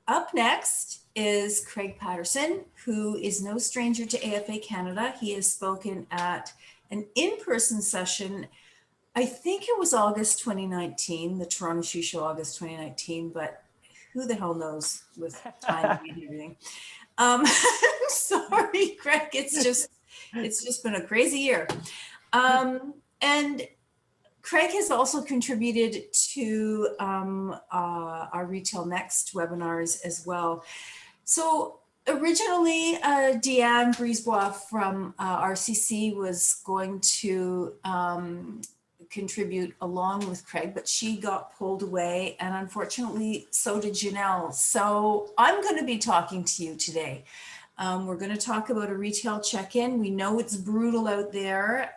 Up next is Craig Patterson, who is no stranger to AFA Canada. He has spoken at an in-person session. I think it was August 2019, the Toronto Shoe Show, August 2019, but who the hell knows with timing and everything. Sorry, Craig, it's just been a crazy year. And Craig has also contributed to our Retail Next webinars as well. So originally, Deanne Brisebois from RCC was going to contribute along with Craig, but she got pulled away, and unfortunately, so did Janelle. So I'm going to be talking to you today. We're going to talk about a retail check-in. We know it's brutal out there.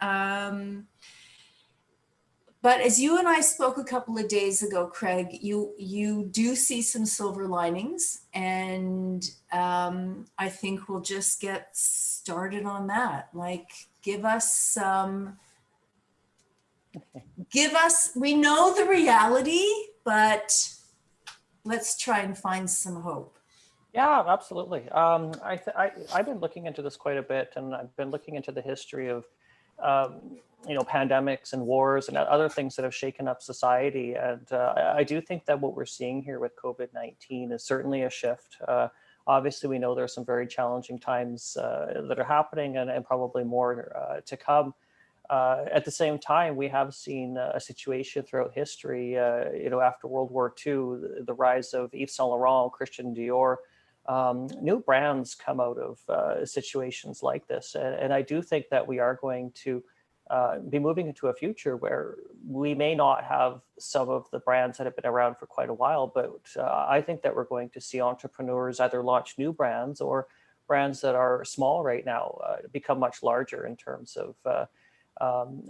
But as you and I spoke a couple of days ago, Craig, you do see some silver linings, and I think we'll just get started on that. Like, we know the reality, but let's try and find some hope. Yeah, absolutely. I've been looking into this quite a bit, and I've been looking into the history of pandemics and wars and other things that have shaken up society. And I do think that what we're seeing here with COVID-19 is certainly a shift. Obviously, we know there are some very challenging times that are happening, and probably more to come. At the same time, we have seen a situation throughout history, after World War II, the rise of Yves Saint Laurent, Christian Dior, new brands come out of situations like this. And I do think that we are going to be moving into a future where we may not have some of the brands that have been around for quite a while, but I think that we're going to see entrepreneurs either launch new brands or brands that are small right now become much larger in terms of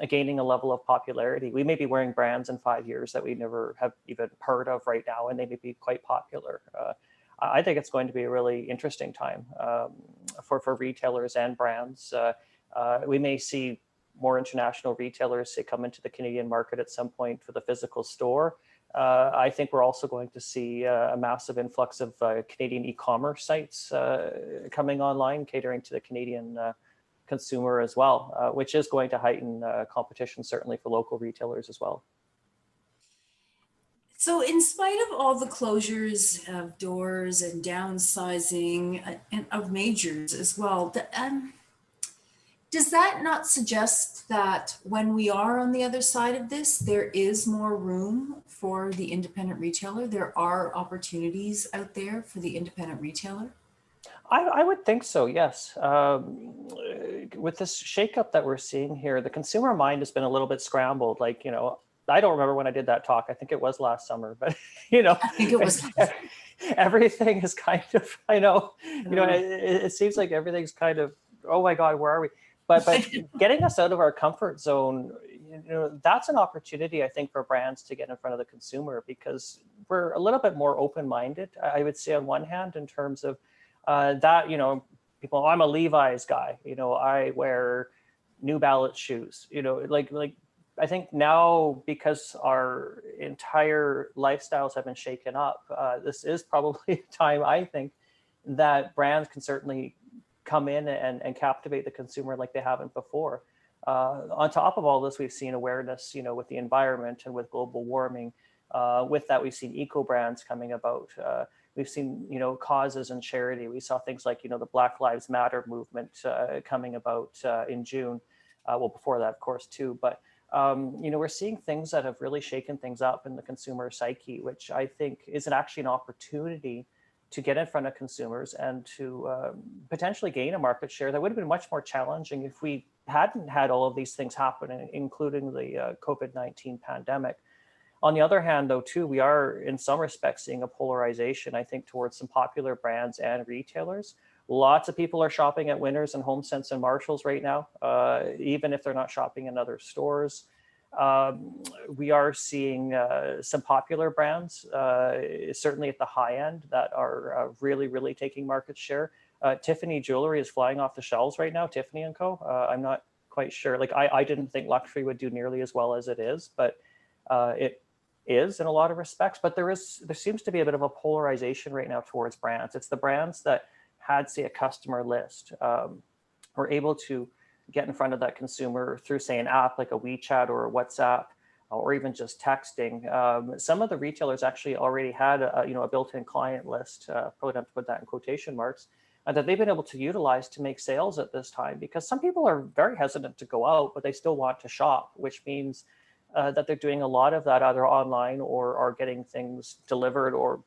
gaining a level of popularity. We may be wearing brands in 5 years that we never have even heard of right now, and they may be quite popular. I think it's going to be a really interesting time for retailers and brands. We may see more international retailers say come into the Canadian market at some point for the physical store. I think we're also going to see a massive influx of Canadian e-commerce sites coming online, catering to the Canadian consumer as well, which is going to heighten competition, certainly for local retailers as well. So in spite of all the closures of doors and downsizing and of majors as well, does that not suggest that when we are on the other side of this, there is more room for the independent retailer? There are opportunities out there for the independent retailer? I would think so, yes. With this shakeup that we're seeing here, the consumer mind has been a little bit scrambled. Like, I don't remember when I did that talk. I think it was last summer, but I think it was. Everything is kind of, it seems like everything's kind of, oh my God, where are we? But getting us out of our comfort zone, that's an opportunity, I think, for brands to get in front of the consumer, because we're a little bit more open-minded, I would say, on one hand, in terms of that, people, I'm a Levi's guy, I wear New Balance shoes, like I think now, because our entire lifestyles have been shaken up, this is probably a time, I think, that brands can certainly come in and captivate the consumer like they haven't before. On top of all this, we've seen awareness, with the environment and with global warming. With that, we've seen eco brands coming about. We've seen, causes and charity. We saw things like, the Black Lives Matter movement coming about in June. Well, before that, of course, too. But we're seeing things that have really shaken things up in the consumer psyche, which I think is actually an opportunity to get in front of consumers and to potentially gain a market share that would have been much more challenging if we hadn't had all of these things happen, including the COVID-19 pandemic. On the other hand, though, too, we are in some respects seeing a polarization, I think, towards some popular brands and retailers. Lots of people are shopping at Winners and HomeSense and Marshalls right now, even if they're not shopping in other stores. We are seeing some popular brands, certainly at the high end, that are really, really taking market share. Tiffany jewelry is flying off the shelves right now, Tiffany & Co. I'm not quite sure. Like, I didn't think luxury would do nearly as well as it is, but is in a lot of respects, but there seems to be a bit of a polarization right now towards brands. It's the brands that had, say, a customer list, were able to get in front of that consumer through, say, an app like a WeChat or a WhatsApp, or even just texting. Some of the retailers actually already had a built-in client list, probably have to put that in quotation marks, that they've been able to utilize to make sales at this time, because some people are very hesitant to go out, but they still want to shop, which means that they're doing a lot of that either online or are getting things delivered, or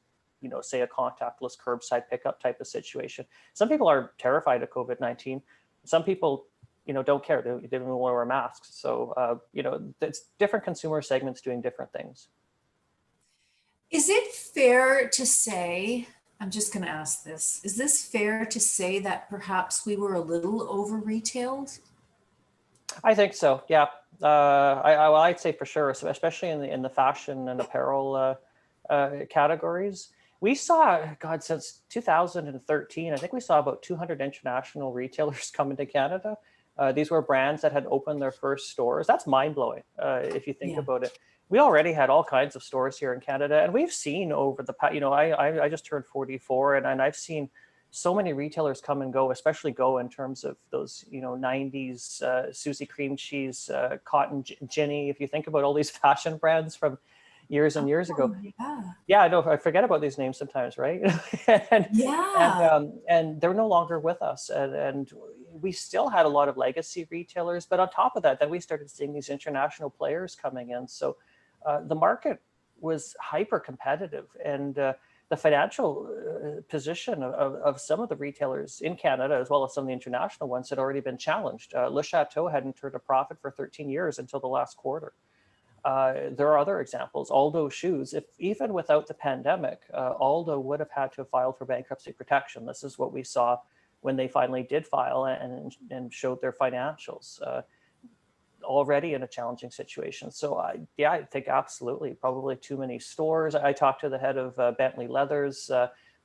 say a contactless curbside pickup type of situation. Some people are terrified of COVID-19. Some people don't care. They don't even want to wear masks. So it's different consumer segments doing different things. Is it fair to say, I'm just going to ask this, is this fair to say that perhaps we were a little over retailed? I think so. Yeah, I'd say for sure, especially in the fashion and apparel categories. We saw, God, since 2013, I think we saw about 200 international retailers come into Canada. These were brands that had opened their first stores. That's mind blowing if you think about it. We already had all kinds of stores here in Canada, and we've seen over the past. I just turned 44, and I've seen so many retailers come and go, especially go in terms of those, 90s Susie Cream Cheese, Cotton Ginny. If you think about all these fashion brands from years and years ago. Yeah, I know. I forget about these names sometimes, right? and they're no longer with us. And we still had a lot of legacy retailers, but on top of that, then we started seeing these international players coming in. So the market was hyper competitive, and the financial position of some of the retailers in Canada, as well as some of the international ones, had already been challenged. Le Chateau hadn't turned a profit for 13 years until the last quarter. There are other examples. Aldo Shoes, if even without the pandemic, Aldo would have had to have filed for bankruptcy protection. This is what we saw when they finally did file and showed their financials. Already in a challenging situation. So I think absolutely, probably too many stores. I talked to the head of Bentley Leathers.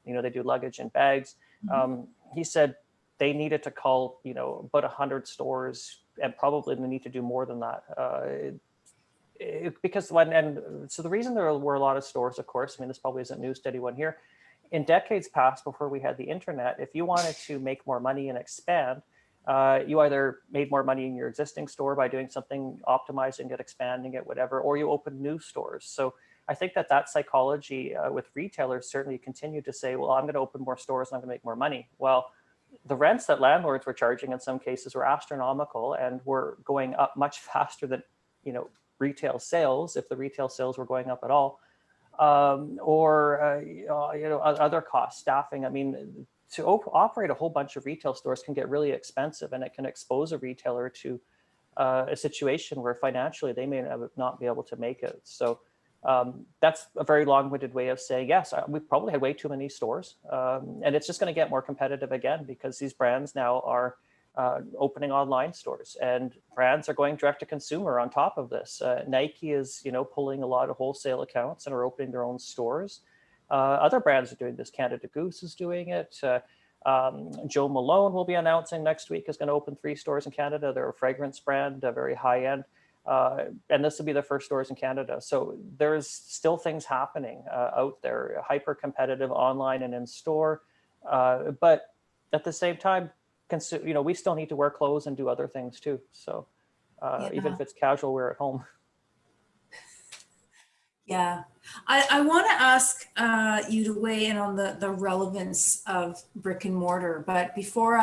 They do luggage and bags. He said they needed to call about 100 stores, and probably they need to do more than that. So the reason there were a lot of stores, of course, this probably isn't news to anyone here. In decades past, before we had the internet, if you wanted to make more money and expand, you either made more money in your existing store by doing something, optimizing it, expanding it, whatever, or you opened new stores. So I think that psychology with retailers certainly continued to say, well, I'm going to open more stores and I'm going to make more money. Well, the rents that landlords were charging in some cases were astronomical and were going up much faster than retail sales, if the retail sales were going up at all, or other costs, staffing. To operate a whole bunch of retail stores can get really expensive, and it can expose a retailer to a situation where financially they may not be able to make it. So that's a very long-winded way of saying, yes, we probably had way too many stores, and it's just going to get more competitive again because these brands now are opening online stores, and brands are going direct to consumer on top of this. Nike is, pulling a lot of wholesale accounts and are opening their own stores. Other brands are doing this. Canada Goose is doing it. Joe Malone will be announcing next week is going to open 3 stores in Canada. They're a fragrance brand, very high end. And this will be their first stores in Canada. So there's still things happening out there, hyper competitive online and in store. But at the same time, we still need to wear clothes and do other things too. So even if it's casual wear at home. Yeah, I want to ask you to weigh in on the relevance of brick and mortar, but before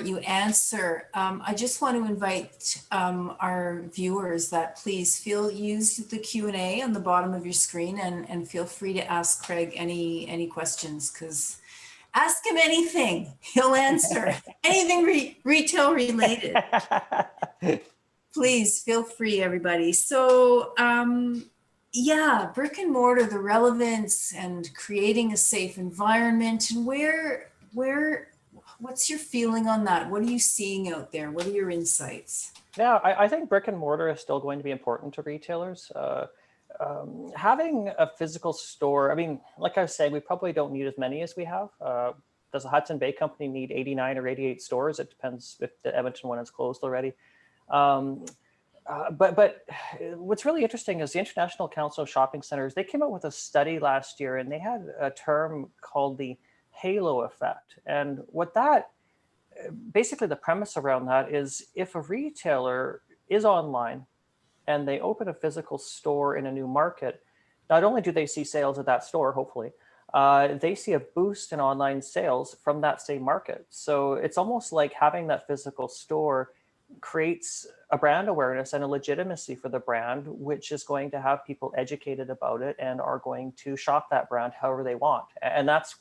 you answer, I just want to invite our viewers that please use the Q&A on the bottom of your screen and feel free to ask Craig any questions, because ask him anything, he'll answer. Anything retail related. Please feel free, everybody. So yeah, brick and mortar, the relevance and creating a safe environment, and what's your feeling on that? What are you seeing out there? What are your insights? Yeah, I think brick and mortar is still going to be important to retailers. Having a physical store, like I was saying, we probably don't need as many as we have. Does the Hudson Bay Company need 89 or 88 stores? It depends if the Edmonton one is closed already. But what's really interesting is the International Council of Shopping Centers, they came out with a study last year and they had a term called the halo effect. And what that, basically the premise around that is if a retailer is online and they open a physical store in a new market, not only do they see sales at that store, hopefully, they see a boost in online sales from that same market. So it's almost like having that physical store creates a brand awareness and a legitimacy for the brand, which is going to have people educated about it and are going to shop that brand however they want. And that's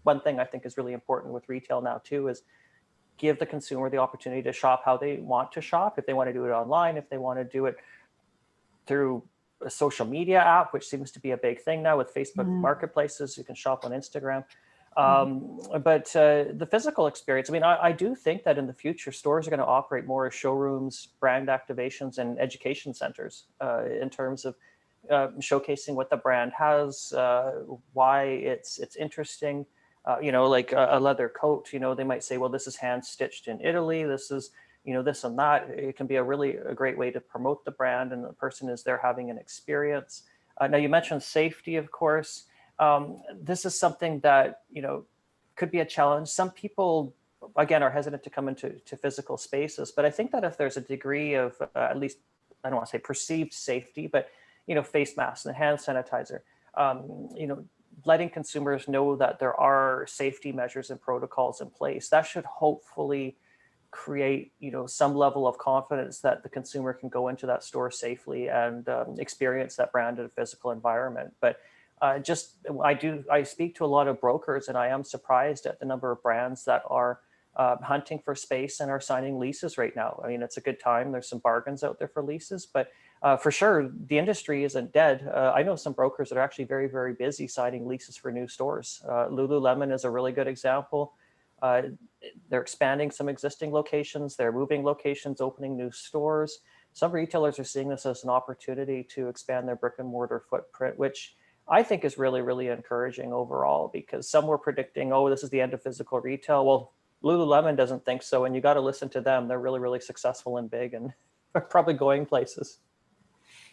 one thing I think is really important with retail now too, is give the consumer the opportunity to shop how they want to shop. If they want to do it online, if they want to do it through a social media app, which seems to be a big thing now with Facebook marketplaces, you can shop on Instagram. But the physical experience, I mean, I do think that in the future, stores are going to operate more as showrooms, brand activations, and education centers in terms of showcasing what the brand has, why it's interesting. Like a leather coat, they might say, well, this is hand stitched in Italy. This is, this and that. It can be a great way to promote the brand, and the person is there having an experience. Now, you mentioned safety, of course. This is something that, could be a challenge. Some people, again, are hesitant to come into physical spaces, but I think that if there's a degree of at least, I don't want to say perceived safety, but, face masks and hand sanitizer, letting consumers know that there are safety measures and protocols in place, that should hopefully create, some level of confidence that the consumer can go into that store safely and experience that brand in a physical environment. But I speak to a lot of brokers, and I am surprised at the number of brands that are hunting for space and are signing leases right now. I mean, it's a good time. There's some bargains out there for leases, but for sure, the industry isn't dead. I know some brokers that are actually very, very busy signing leases for new stores. Lululemon is a really good example. They're expanding some existing locations. They're moving locations, opening new stores. Some retailers are seeing this as an opportunity to expand their brick and mortar footprint, which I think is really, really encouraging overall, because some were predicting, oh, this is the end of physical retail. Well, Lululemon doesn't think so, and you got to listen to them. They're really, really successful and big, and are probably going places.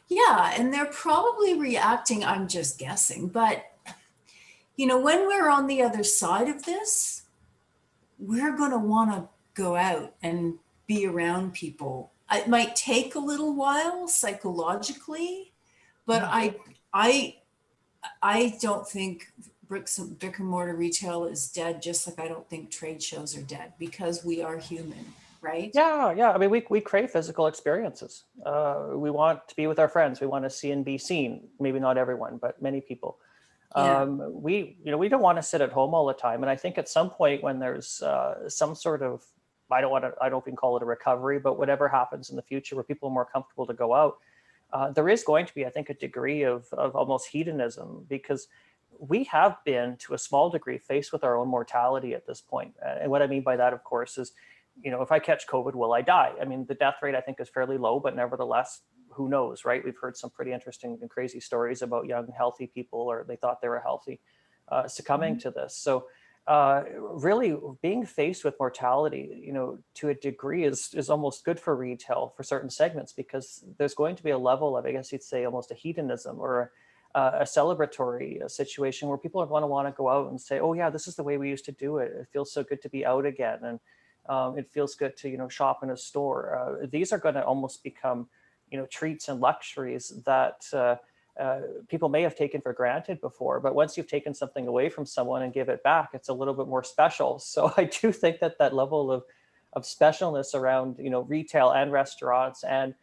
Yeah, and they're probably reacting, I'm just guessing, but when we're on the other side of this, we're going to want to go out and be around people. It might take a little while psychologically, but I don't think brick and mortar retail is dead, just like I don't think trade shows are dead, because we are human, right? Yeah. I mean, we crave physical experiences. We want to be with our friends. We want to see and be seen. Maybe not everyone, but many people. Yeah. We don't want to sit at home all the time. And I think at some point when there's some sort of, I don't even call it a recovery, but whatever happens in the future where people are more comfortable to go out, there is going to be, I think, a degree of almost hedonism, because we have been to a small degree faced with our own mortality at this point. And what I mean by that, of course, is, if I catch COVID, will I die? I mean, the death rate, I think, is fairly low, but nevertheless, who knows, right? We've heard some pretty interesting and crazy stories about young, healthy people, or they thought they were healthy, succumbing to this. So really being faced with mortality, to a degree is almost good for retail for certain segments, because there's going to be a level of, I guess you'd say, almost a hedonism or a celebratory situation where people are going to want to go out and say, oh yeah, this is the way we used to do it. It feels so good to be out again. And it feels good to, shop in a store. These are going to almost become, treats and luxuries that people may have taken for granted before. But once you've taken something away from someone and give it back, it's a little bit more special. So I do think that level of specialness around, retail and restaurants and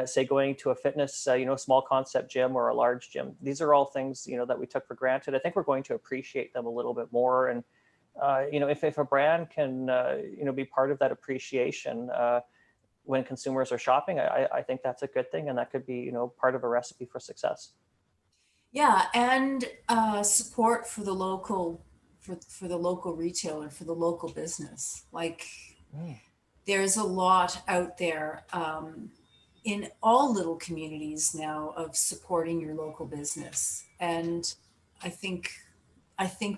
say going to a fitness, small concept gym or a large gym. These are all things, that we took for granted. I think we're going to appreciate them a little bit more. And if a brand can, be part of that appreciation when consumers are shopping, I think that's a good thing, and that could be, part of a recipe for success. Yeah, and support for the local, for the local retailer, for the local business. Like, there's a lot out there in all little communities now of supporting your local business, and I think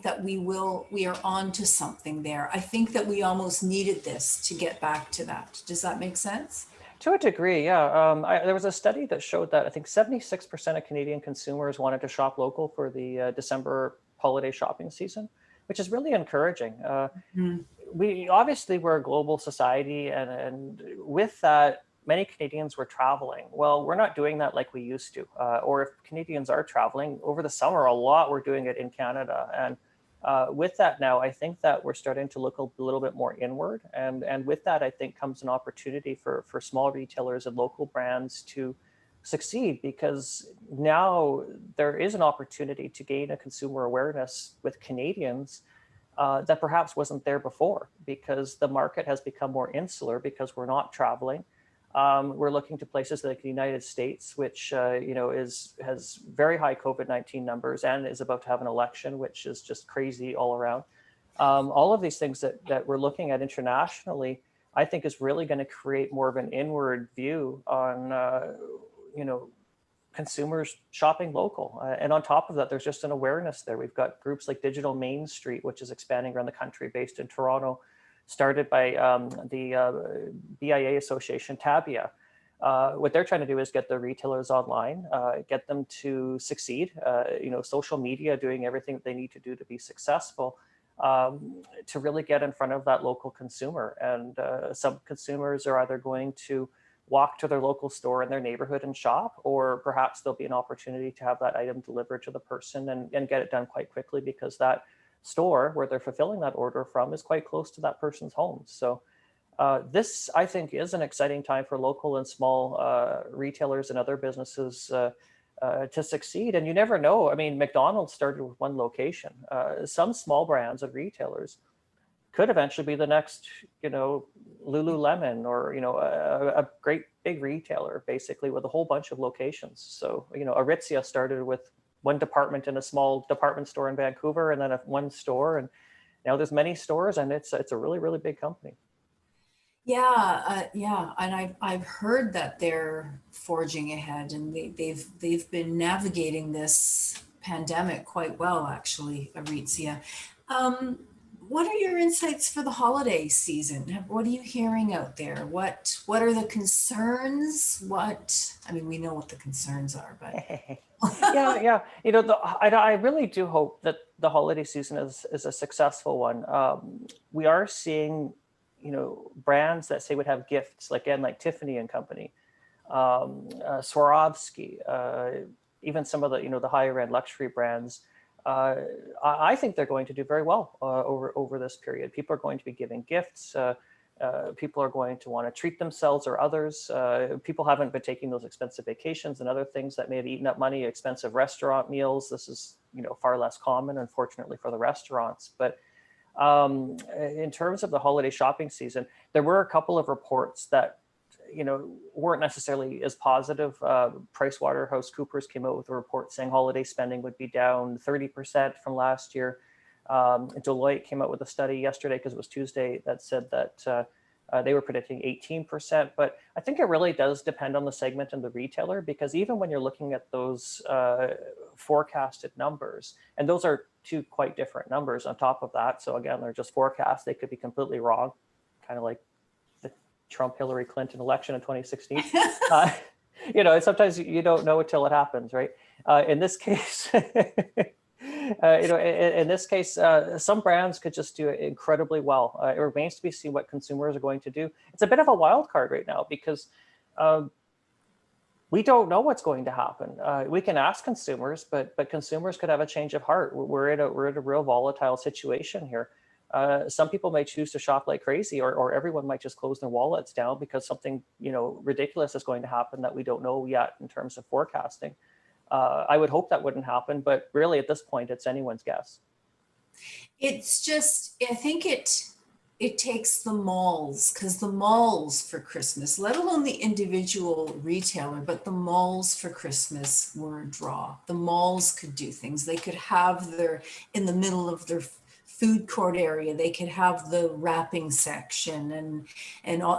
that we are on to something there. I think that we almost needed this to get back to that. Does that make sense? To a degree, yeah. There was a study that showed that I think 76% of Canadian consumers wanted to shop local for the December holiday shopping season, which is really encouraging. Mm. We obviously we're a global society, and with that, many Canadians were traveling. Well, we're not doing that like we used to. Or if Canadians are traveling over the summer, a lot we're doing it in Canada. And with that now, I think that we're starting to look a little bit more inward. And with that, I think comes an opportunity for small retailers and local brands to succeed, because now there is an opportunity to gain a consumer awareness with Canadians that perhaps wasn't there before, because the market has become more insular because we're not traveling. We're looking to places like the United States, which has very high COVID-19 numbers and is about to have an election, which is just crazy all around. All of these things that we're looking at internationally, I think, is really going to create more of an inward view on consumers shopping local. And on top of that, there's just an awareness there. We've got groups like Digital Main Street, which is expanding around the country, based in Toronto, started by the BIA Association, Tabia. What they're trying to do is get the retailers online, get them to succeed, social media, doing everything that they need to do to be successful, to really get in front of that local consumer. And some consumers are either going to walk to their local store in their neighborhood and shop, or perhaps there'll be an opportunity to have that item delivered to the person and get it done quite quickly, because that store where they're fulfilling that order from is quite close to that person's home. So this, I think, is an exciting time for local and small retailers and other businesses to succeed. And you never know. I mean, McDonald's started with one location. Some small brands and retailers could eventually be the next, Lululemon, or, a great big retailer, basically, with a whole bunch of locations. So, Aritzia started with one department in a small department store in Vancouver, and then one store, and now there's many stores, and it's a really, really big company. Yeah, and I've heard that they're forging ahead, and they've been navigating this pandemic quite well, actually, Aritzia. What are your insights for the holiday season? What are you hearing out there? What are the concerns? We know what the concerns are, but yeah. I really do hope that the holiday season is a successful one. We are seeing, brands that say would have gifts, like Tiffany and Company, Swarovski, even some of the higher end luxury brands. I think they're going to do very well over this period. People are going to be giving gifts. People are going to want to treat themselves or others. People haven't been taking those expensive vacations and other things that may have eaten up money, expensive restaurant meals. This is far less common, unfortunately, for the restaurants. But in terms of the holiday shopping season, there were a couple of reports that weren't necessarily as positive. PricewaterhouseCoopers came out with a report saying holiday spending would be down 30% from last year. Deloitte came out with a study yesterday, because it was Tuesday, that said that they were predicting 18%. But I think it really does depend on the segment and the retailer, because even when you're looking at those forecasted numbers, and those are two quite different numbers on top of that. So again, they're just forecasts. They could be completely wrong, kind of like the Trump-Hillary Clinton election in 2016. Sometimes you don't know until it happens, right? In this case, some brands could just do incredibly well. It remains to be seen what consumers are going to do. It's a bit of a wild card right now, because we don't know what's going to happen. We can ask consumers, but consumers could have a change of heart. We're in a real volatile situation here. Some people may choose to shop like crazy, or everyone might just close their wallets down because something ridiculous is going to happen that we don't know yet in terms of forecasting. I would hope that wouldn't happen, but really at this point, it's anyone's guess. it's just, I think it takes the malls, because the malls for Christmas, let alone the individual retailer, but the malls for Christmas were a draw. The malls could do things. They could have in the middle of their food court area, they could have the wrapping section, and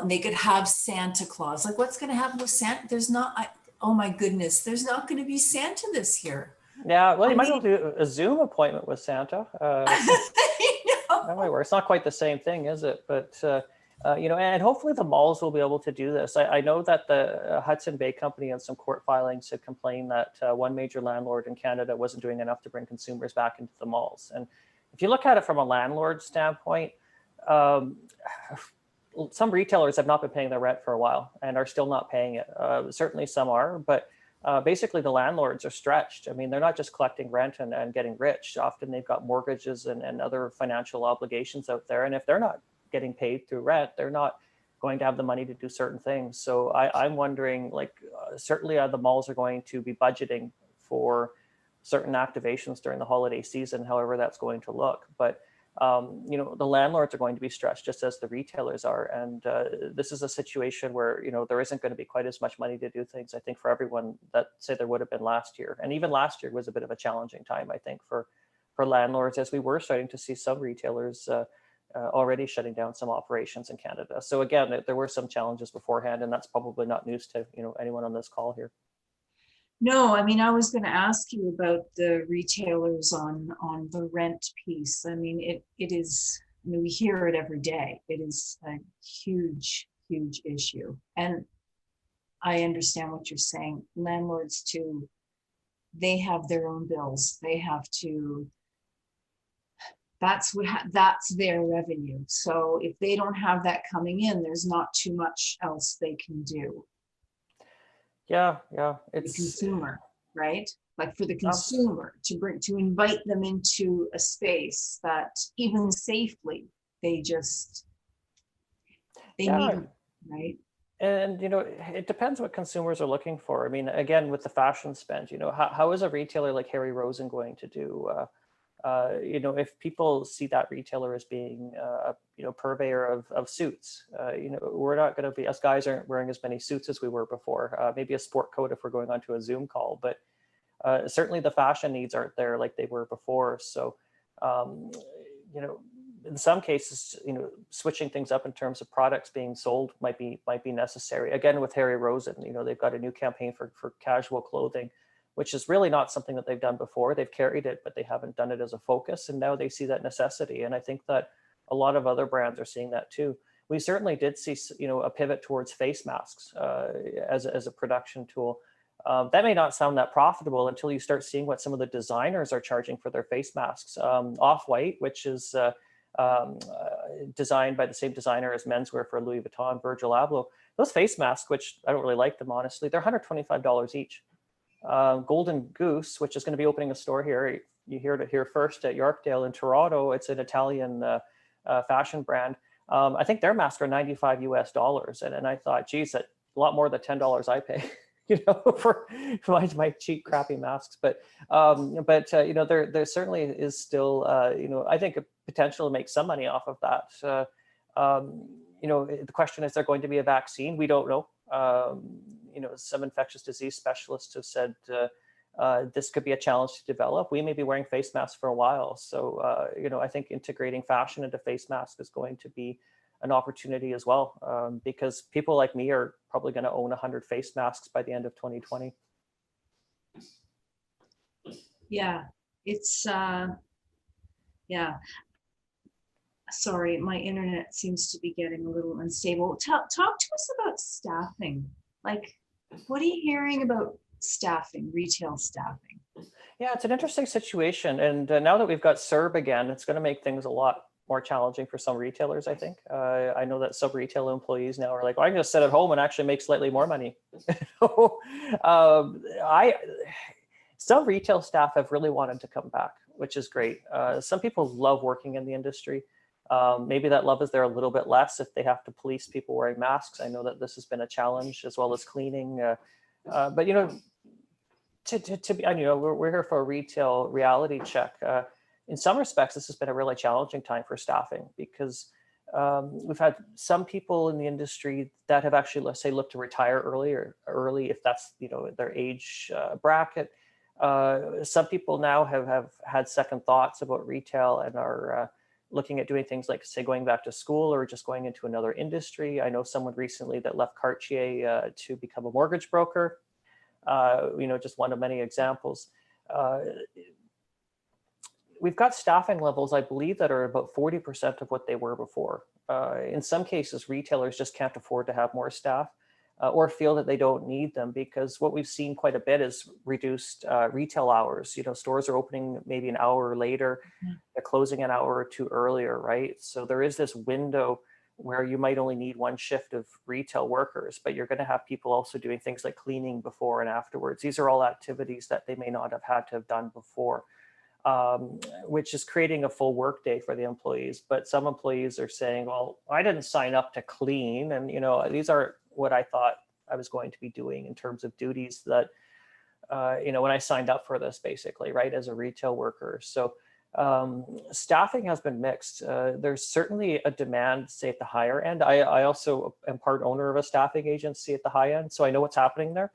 they could have Santa Claus. Like, what's going to happen with Santa? Oh my goodness, there's not going to be Santa this year. Yeah, well, you might as well do a Zoom appointment with Santa. That might work. It's not quite the same thing, is it? But and hopefully the malls will be able to do this. I know that the Hudson Bay Company and some court filings had complained that one major landlord in Canada wasn't doing enough to bring consumers back into the malls. And if you look at it from a landlord standpoint, some retailers have not been paying their rent for a while and are still not paying it. Certainly some are, but basically the landlords are stretched. I mean, they're not just collecting rent and getting rich. Often they've got mortgages and other financial obligations out there. And if they're not getting paid through rent, they're not going to have the money to do certain things. So I'm wondering, like, certainly the malls are going to be budgeting for certain activations during the holiday season, however that's going to look. But the landlords are going to be stretched just as the retailers are. And this is a situation where, there isn't going to be quite as much money to do things, I think, for everyone that say there would have been last year. And even last year was a bit of a challenging time, I think, for landlords, as we were starting to see some retailers already shutting down some operations in Canada. So again, there were some challenges beforehand, and that's probably not news to anyone on this call here. No, I mean, I was going to ask you about the retailers on the rent piece. I mean, it is, I mean, we hear it every day. It is a huge, huge issue. And I understand what you're saying. Landlords too, they have their own bills. They have to, that's their revenue. So if they don't have that coming in, there's not too much else they can do. Yeah, it's the consumer, right? Like for the consumer to invite them into a space that even safely they need, right? And it depends what consumers are looking for. I mean, again, with the fashion spend, how is a retailer like Harry Rosen going to do? If people see that retailer as being purveyor of suits, we're not going to be, us guys aren't wearing as many suits as we were before. Maybe a sport coat if we're going onto a Zoom call, but certainly the fashion needs aren't there like they were before. So in some cases, switching things up in terms of products being sold might be necessary. Again, with Harry Rosen, they've got a new campaign for casual clothing, which is really not something that they've done before. They've carried it, but they haven't done it as a focus. And now they see that necessity. And I think that a lot of other brands are seeing that too. We certainly did see, a pivot towards face masks as a production tool. That may not sound that profitable until you start seeing what some of the designers are charging for their face masks. Off-White, which is designed by the same designer as menswear for Louis Vuitton, Virgil Abloh. Those face masks, which I don't really like them, honestly, they're $125 each. Golden Goose, which is going to be opening a store here. You heard it here first at Yorkdale in Toronto. It's an Italian fashion brand. I think their masks are $95 US. And I thought, geez, that's a lot more than $10 I pay, for my cheap, crappy masks. But there certainly is still, I think a potential to make some money off of that. The question is, there going to be a vaccine? We don't know. Some infectious disease specialists have said this could be a challenge to develop. We may be wearing face masks for a while. So, I think integrating fashion into face masks is going to be an opportunity as well, because people like me are probably going to own 100 face masks by the end of 2020. Yeah, it's, yeah. Sorry, my internet seems to be getting a little unstable. Talk to us about staffing. Like, what are you hearing about staffing, retail staffing? Yeah, it's an interesting situation. And now that we've got CERB again, it's going to make things a lot more challenging for some retailers, I think. I know that some retail employees now are like, well, I can just sit at home and actually make slightly more money. Some retail staff have really wanted to come back, which is great. Some people love working in the industry. Maybe that love is there a little bit less if they have to police people wearing masks. I know that this has been a challenge, as well as cleaning. But to be, we're here for a retail reality check. In some respects, this has been a really challenging time for staffing, because we've had some people in the industry that have actually, let's say, looked to retire early if that's their age bracket. Some people now have had second thoughts about retail and are looking at doing things like, say, going back to school or just going into another industry. I know someone recently that left Cartier to become a mortgage broker. Just one of many examples. we've got staffing levels, I believe, that are about 40% of what they were before. In some cases, retailers just can't afford to have more staff or feel that they don't need them, because what we've seen quite a bit is reduced retail hours. You know, stores are opening maybe an hour later, they're closing an hour or two earlier, right? So there is this window where you might only need one shift of retail workers, but you're going to have people also doing things like cleaning before and afterwards. These are all activities that they may not have had to have done before, which is creating a full workday for the employees. But some employees are saying, well, I didn't sign up to clean. And, you know, these are what I thought I was going to be doing in terms of duties that, you know, when I signed up for this, basically, right, as a retail worker. So staffing has been mixed. There's certainly a demand, say, at the higher end. I also am part owner of a staffing agency at the high end, so I know what's happening there.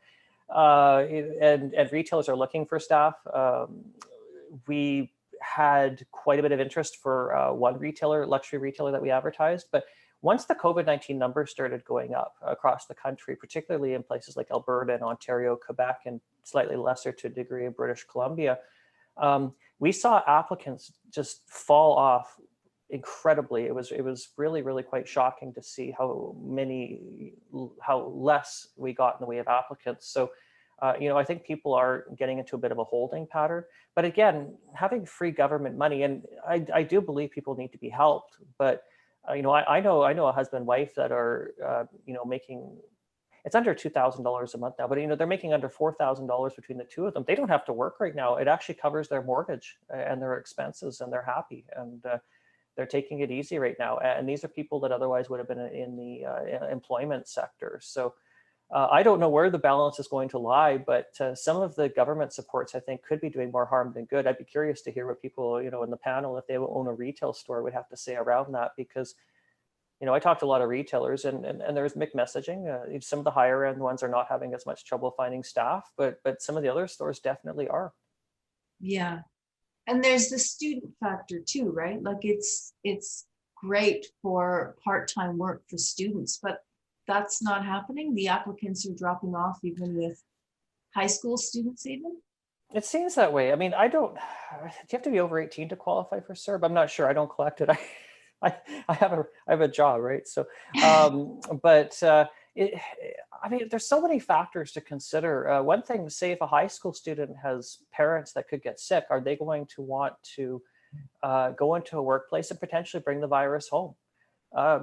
And retailers are looking for staff. We had quite a bit of interest for one retailer, luxury retailer that we advertised, but once the COVID-19 numbers started going up across the country, particularly in places like Alberta and Ontario, Quebec, and slightly lesser to a degree in British Columbia, we saw applicants just fall off incredibly. It was really, really quite shocking to see how less we got in the way of applicants. So, you know, I think people are getting into a bit of a holding pattern. But again, having free government money, and I do believe people need to be helped, but you know, I know a husband and wife that are, you know, making, it's under $2,000 a month now, but, you know, they're making under $4,000 between the two of them. They don't have to work right now. It actually covers their mortgage and their expenses, and they're happy, and they're taking it easy right now. And these are people that otherwise would have been in the employment sector. So I don't know where the balance is going to lie, but some of the government supports, I think, could be doing more harm than good. I'd be curious to hear what people, you know, in the panel, if they own a retail store, would have to say around that, because, you know, I talked to a lot of retailers, and there's mixed messaging. Some of the higher end ones are not having as much trouble finding staff, but some of the other stores definitely are. Yeah. And there's the student factor too, right? Like it's great for part-time work for students, but that's not happening. The applicants are dropping off even with high school students even. It seems that way. I mean, do you have to be over 18 to qualify for CERB? I'm not sure. I don't collect it. I have a job, right? So, but I mean, there's so many factors to consider. One thing, say if a high school student has parents that could get sick, are they going to want to go into a workplace and potentially bring the virus home?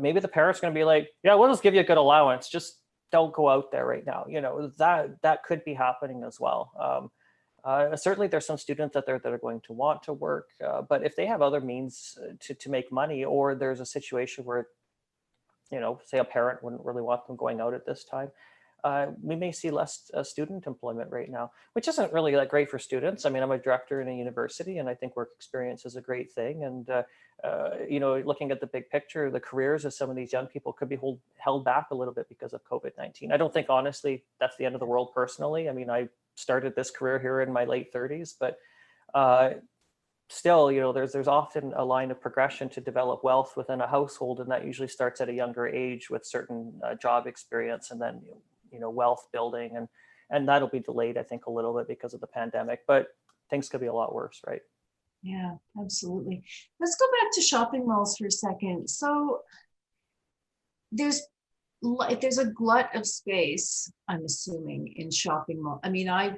Maybe the parents are going to be like, yeah, we'll just give you a good allowance. Just don't go out there right now. You know, that could be happening as well. Certainly there's some students out there that are going to want to work, but if they have other means to make money, or there's a situation where, you know, say a parent wouldn't really want them going out at this time, we may see less student employment right now, which isn't really that great for students. I mean, I'm a director in a university, and I think work experience is a great thing. And, you know, looking at the big picture, the careers of some of these young people could be held back a little bit because of COVID-19. I don't think, honestly, that's the end of the world personally. I mean, I started this career here in my late 30s, but still, you know, there's often a line of progression to develop wealth within a household, and that usually starts at a younger age with certain job experience, and then, you know, wealth building, and that'll be delayed, I think, a little bit because of the pandemic, but things could be a lot worse, right? Yeah, absolutely. Let's go back to shopping malls for a second. So there's a glut of space, I'm assuming, in shopping mall. I mean, I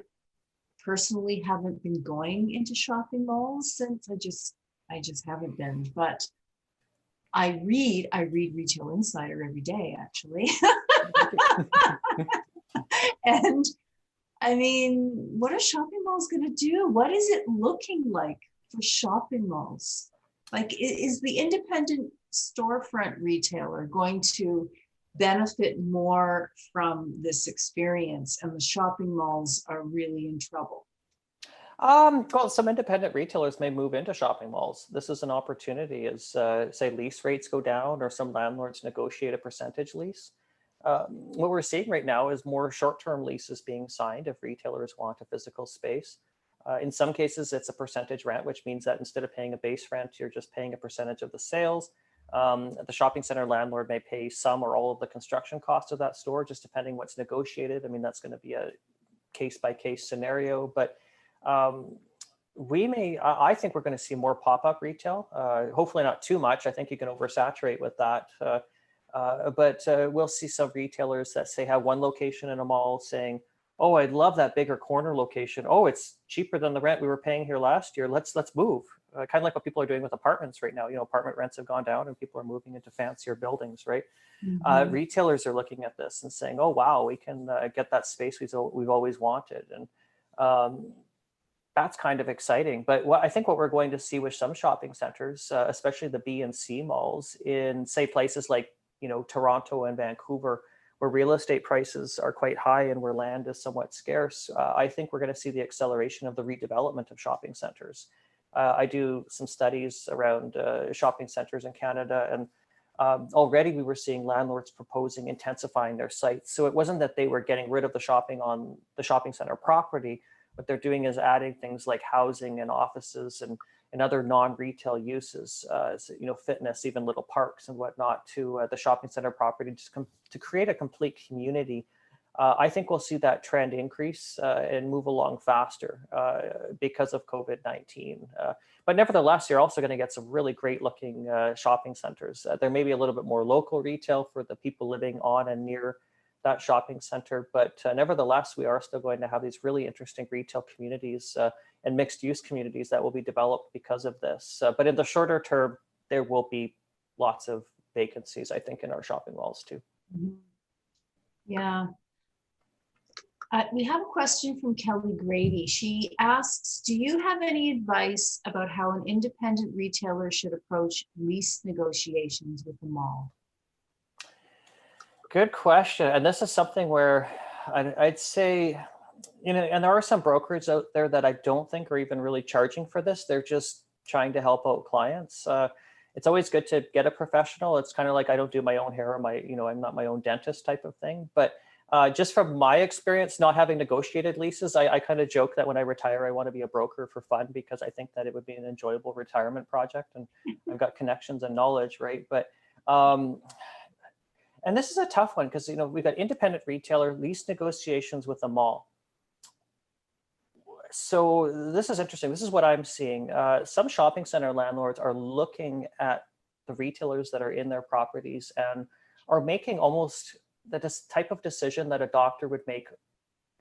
personally haven't been going into shopping malls since I just haven't been, but I read Retail Insider every day, actually. And I mean, what are shopping malls going to do? What is it looking like for shopping malls? Like, is the independent storefront retailer going to benefit more from this experience, and the shopping malls are really in trouble? Well, some independent retailers may move into shopping malls. This is an opportunity as, say, lease rates go down, or some landlords negotiate a percentage lease. What we're seeing right now is more short-term leases being signed if retailers want a physical space. In some cases, it's a percentage rent, which means that instead of paying a base rent, you're just paying a percentage of the sales. The shopping center landlord may pay some or all of the construction costs of that store, just depending what's negotiated. I mean, that's going to be a case-by-case scenario, but I think we're going to see more pop-up retail. Hopefully not too much. I think you can oversaturate with that. But we'll see some retailers that say have one location in a mall saying, "Oh, I'd love that bigger corner location. Oh, it's cheaper than the rent we were paying here last year. Let's move." Kind of like what people are doing with apartments right now. Apartment rents have gone down and people are moving into fancier buildings, right? Retailers are looking at this and saying, "Oh, wow, we can get that space we've always wanted." And that's kind of exciting. But I think what we're going to see with some shopping centers, especially the B and C malls in, say, places like, Toronto and Vancouver, where real estate prices are quite high and where land is somewhat scarce, I think we're going to see the acceleration of the redevelopment of shopping centers. I do some studies around shopping centers in Canada, and already we were seeing landlords proposing intensifying their sites. So it wasn't that they were getting rid of the shopping on the shopping center property. What they're doing is adding things like housing and offices and other non-retail uses, fitness, even little parks and whatnot to the shopping center property to create a complete community. I think we'll see that trend increase and move along faster because of COVID-19. But nevertheless, you're also going to get some really great looking shopping centers. There may be a little bit more local retail for the people living on and near that shopping center. But nevertheless, we are still going to have these really interesting retail communities and mixed use communities that will be developed because of this. But in the shorter term, there will be lots of vacancies, I think, in our shopping malls too. Yeah. We have a question from Kelly Grady. She asks, do you have any advice about how an independent retailer should approach lease negotiations with the mall? Good question. And this is something where I'd say, and there are some brokers out there that I don't think are even really charging for this. They're just trying to help out clients. It's always good to get a professional. It's kind of like I don't do my own hair or I'm not my own dentist type of thing. But just from my experience, not having negotiated leases, I kind of joke that when I retire, I want to be a broker for fun because I think that it would be an enjoyable retirement project and I've got connections and knowledge, right? But and this is a tough one because we've got independent retailer lease negotiations with the mall. So this is interesting. This is what I'm seeing. Some shopping center landlords are looking at the retailers that are in their properties and are making almost this type of decision that a doctor would make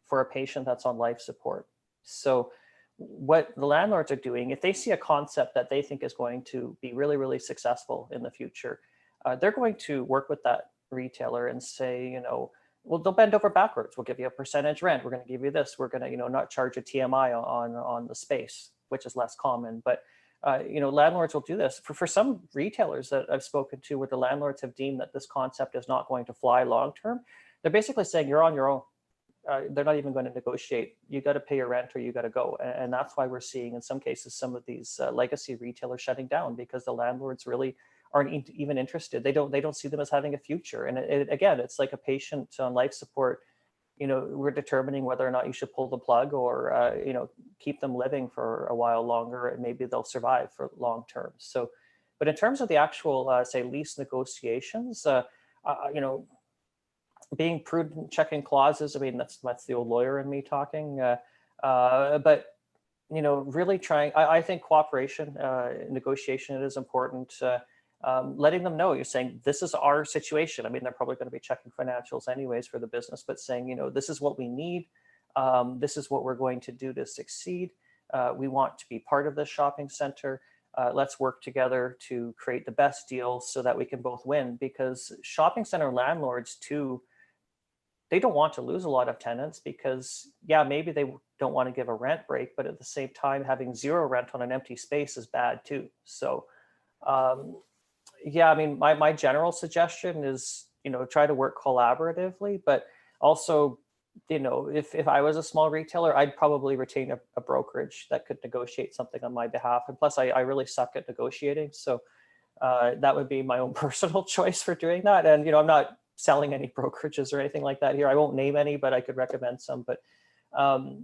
for a patient that's on life support. So what the landlords are doing, if they see a concept that they think is going to be really, really successful in the future, they're going to work with that retailer and say, well, they'll bend over backwards. We'll give you a percentage rent. We're going to give you this. We're going to, not charge a TMI on the space, which is less common. But landlords will do this. For some retailers that I've spoken to where the landlords have deemed that this concept is not going to fly long-term, they're basically saying you're on your own. They're not even going to negotiate. You got to pay your rent or you got to go. And that's why we're seeing in some cases, some of these legacy retailers shutting down because the landlords really aren't even interested. They don't see them as having a future. And again, it's like a patient on life support. We're determining whether or not you should pull the plug or, keep them living for a while longer and maybe they'll survive for long term. So, but in terms of the actual, say, lease negotiations, being prudent, checking clauses, I mean, that's the old lawyer in me talking. But, really trying, I think cooperation, negotiation is important. Letting them know, you're saying, this is our situation. I mean, they're probably going to be checking financials anyways for the business, but saying, this is what we need. This is what we're going to do to succeed. We want to be part of this shopping center. Let's work together to create the best deals so that we can both win, because shopping center landlords too, they don't want to lose a lot of tenants because, yeah, maybe they don't want to give a rent break, but at the same time, having zero rent on an empty space is bad too. So, yeah, I mean, my general suggestion is, try to work collaboratively, but also, if I was a small retailer, I'd probably retain a brokerage that could negotiate something on my behalf. And plus, I really suck at negotiating. So that would be my own personal choice for doing that. And, I'm not selling any brokerages or anything like that here. I won't name any, but I could recommend some. But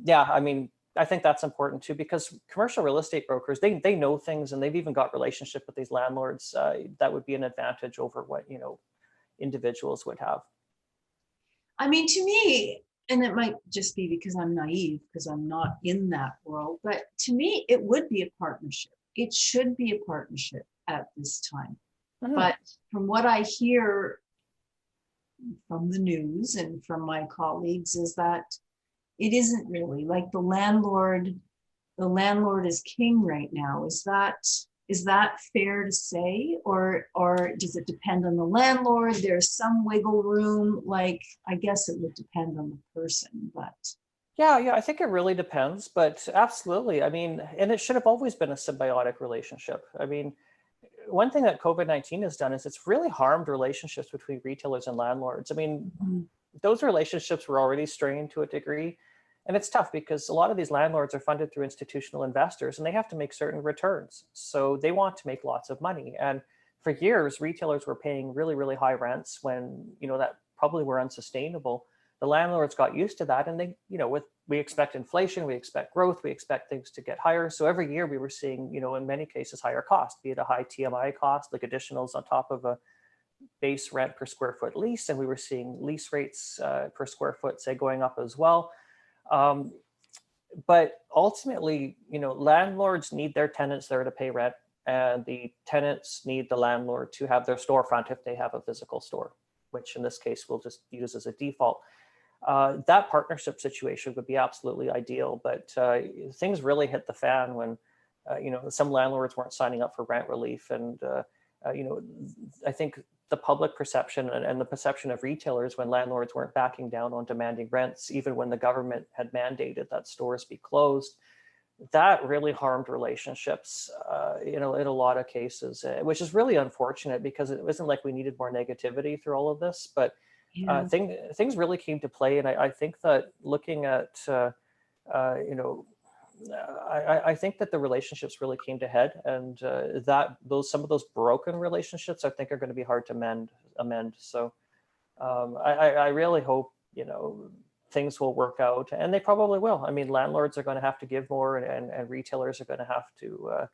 yeah, I mean, I think that's important too, because commercial real estate brokers, they know things and they've even got relationship with these landlords. That would be an advantage over what, individuals would have. I mean, to me, and it might just be because I'm naive, because I'm not in that world, but to me, it would be a partnership. It should be a partnership at this time. But from what I hear from the news and from my colleagues is that it isn't really like the landlord is king right now. Is that fair to say, or does it depend on the landlord? There's some wiggle room. Like, I guess it would depend on the person, but Yeah, I think it really depends, but absolutely. I mean, and it should have always been a symbiotic relationship. I mean, one thing that COVID-19 has done is it's really harmed relationships between retailers and landlords. I mean, those relationships were already strained to a degree. And it's tough because a lot of these landlords are funded through institutional investors and they have to make certain returns. So they want to make lots of money. And for years, retailers were paying really, really high rents when, that probably were unsustainable. The landlords got used to that, and they, we expect inflation, we expect growth, we expect things to get higher. So every year we were seeing, in many cases, higher cost, be it a high TMI cost, like additionals on top of a base rent per square foot lease. And we were seeing lease rates per square foot, say, going up as well. But ultimately, landlords need their tenants there to pay rent, and the tenants need the landlord to have their storefront if they have a physical store, which in this case we'll just use as a default. That partnership situation would be absolutely ideal, but things really hit the fan when, some landlords weren't signing up for rent relief. And, I think the public perception and the perception of retailers when landlords weren't backing down on demanding rents, even when the government had mandated that stores be closed, that really harmed relationships, in a lot of cases, which is really unfortunate because it wasn't like we needed more negativity through all of this, but yeah. things really came to play. And I think that looking at, I think that the relationships really came to head, and some of those broken relationships I think are going to be hard to amend. So I really hope things will work out, and they probably will. I mean, landlords are going to have to give more, and retailers are going to have to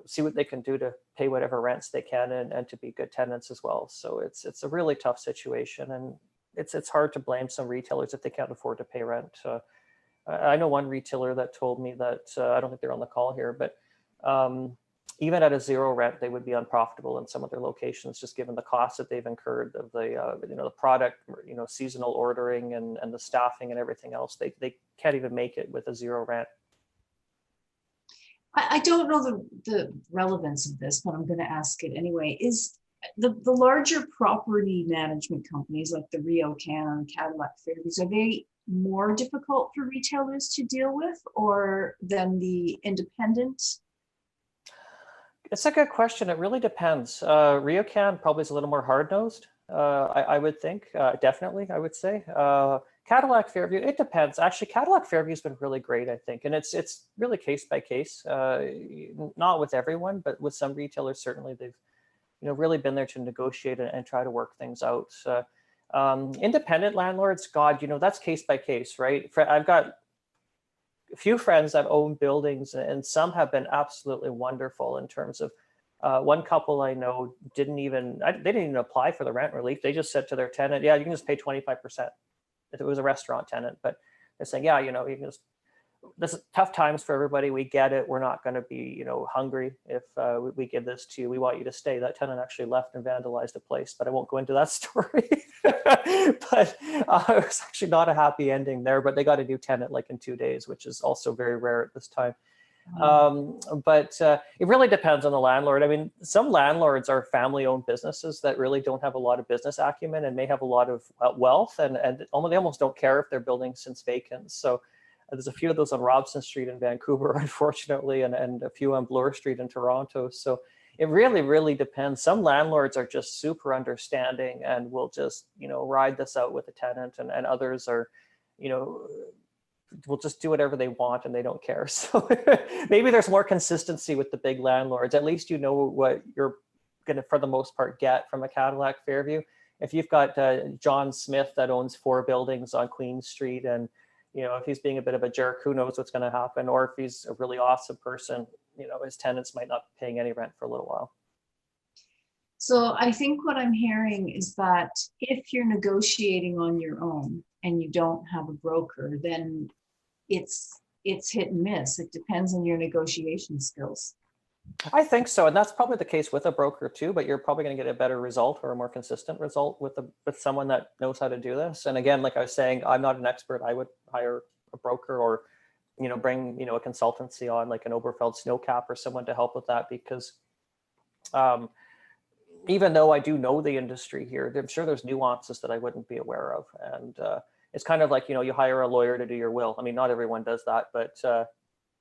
see what they can do to pay whatever rents they can, and to be good tenants as well. So it's a really tough situation, and it's hard to blame some retailers if they can't afford to pay rent. I know one retailer that told me that, I don't think they're on the call here, but even at a zero rent, they would be unprofitable in some of their locations, just given the costs that they've incurred of the product, seasonal ordering and the staffing and everything else. They can't even make it with a zero rent. I don't know the relevance of this, but I'm going to ask it anyway. Is the larger property management companies like the RioCan, Cadillac Fairviews, are they more difficult for retailers to deal with, or than the independent? It's a good question. It really depends. RioCan probably is a little more hard-nosed, I would think. Definitely, I would say. Cadillac Fairview, it depends. Actually, Cadillac Fairview has been really great, I think. And it's really case by case, not with everyone, but with some retailers, certainly they've really been there to negotiate and try to work things out. Independent landlords, God, that's case by case, right? I've got a few friends that own buildings, and some have been absolutely wonderful in terms of one couple I know they didn't even apply for the rent relief. They just said to their tenant, yeah, you can just pay 25% if it was a restaurant tenant. But they're saying, yeah, you can just, this is tough times for everybody. We get it. We're not going to be, hungry if we give this to you. We want you to stay. That tenant actually left and vandalized the place, but I won't go into that story. But it was actually not a happy ending there, but they got a new tenant like in 2 days, which is also very rare at this time. But it really depends on the landlord. I mean, some landlords are family-owned businesses that really don't have a lot of business acumen and may have a lot of wealth, and they almost don't care if their building sits vacant. So there's a few of those on Robson Street in Vancouver, unfortunately, and a few on Bloor Street in Toronto. So it really, really depends. Some landlords are just super understanding and will just, ride this out with the tenant, and others are, will just do whatever they want and they don't care. So maybe there's more consistency with the big landlords. At least you know what you're going to, for the most part, get from a Cadillac Fairview. If you've got John Smith that owns 4 buildings on Queen Street, and if he's being a bit of a jerk, who knows what's going to happen? Or if he's a really awesome person, his tenants might not be paying any rent for a little while. So I think what I'm hearing is that if you're negotiating on your own and you don't have a broker, then it's hit and miss. It depends on your negotiation skills. I think so, and that's probably the case with a broker too. But you're probably going to get a better result or a more consistent result with someone that knows how to do this. And again, like I was saying, I'm not an expert. I would hire a broker, or bring a consultancy on, like an Oberfeld Snowcap or someone to help with that, because even though I do know the industry here, I'm sure there's nuances that I wouldn't be aware of. And it's kind of like, you hire a lawyer to do your will. I mean, not everyone does that, but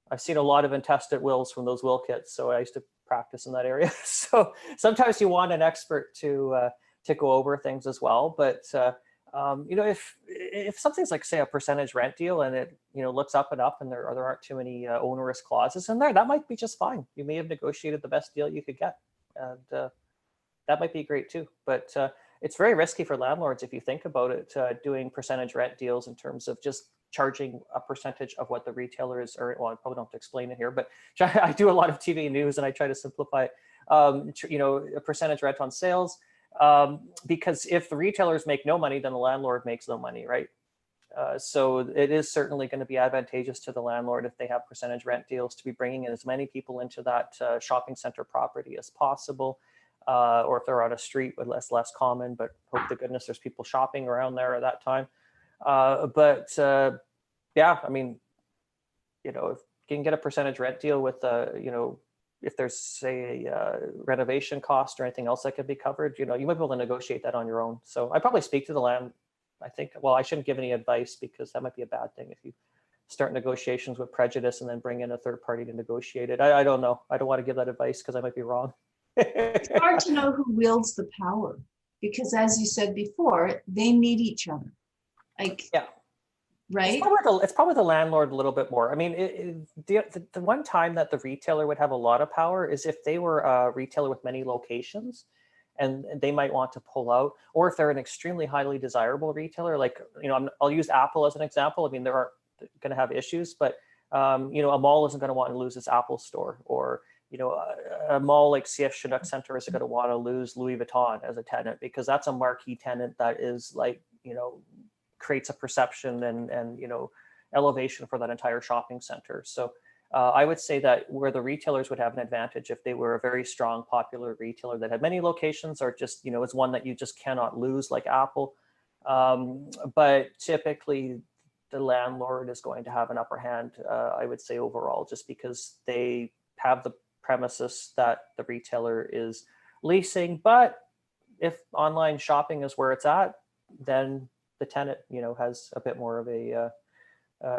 I've seen a lot of untested wills from those will kits. So I used to practice in that area. So sometimes you want an expert to go over things as well. But if something's like, say, a percentage rent deal, and it looks up and up, and there aren't too many onerous clauses in there, that might be just fine. You may have negotiated the best deal you could get, and that might be great too. But it's very risky for landlords, if you think about it, doing percentage rent deals in terms of just charging a percentage of what the retailers are. Well, I probably don't have to explain it here, but I do a lot of TV news and I try to simplify it. A percentage rent on sales, because if the retailers make no money, then the landlord makes no money, right? So it is certainly going to be advantageous to the landlord, if they have percentage rent deals, to be bringing in as many people into that shopping center property as possible. Or if they're on a street, with less common, but hope to goodness there's people shopping around there at that time. Yeah, I mean, if you can get a percentage rent deal with, if there's, say, a renovation cost or anything else that could be covered, you might be able to negotiate that on your own. So I'd probably speak to the land. I think, well, I shouldn't give any advice, because that might be a bad thing if you start negotiations with prejudice and then bring in a third party to negotiate it. I don't know. I don't want to give that advice because I might be wrong. It's hard to know who wields the power, because as you said before, they need each other. Like, yeah. Right? It's probably the landlord a little bit more. I mean, the one time that the retailer would have a lot of power is if they were a retailer with many locations, and they might want to pull out, or if they're an extremely highly desirable retailer. Like, I'll use Apple as an example. I mean, there are going to have issues, but a mall isn't going to want to lose its Apple store, or a mall like CF Chinook Center isn't going to want to lose Louis Vuitton as a tenant, because that's a marquee tenant that is like, creates a perception and elevation for that entire shopping center. So I would say that where the retailers would have an advantage, if they were a very strong, popular retailer that had many locations, or just, is one that you just cannot lose, like Apple. But typically the landlord is going to have an upper hand, I would say, overall, just because they have the premises that the retailer is leasing. But if online shopping is where it's at, then the tenant, has a bit more of a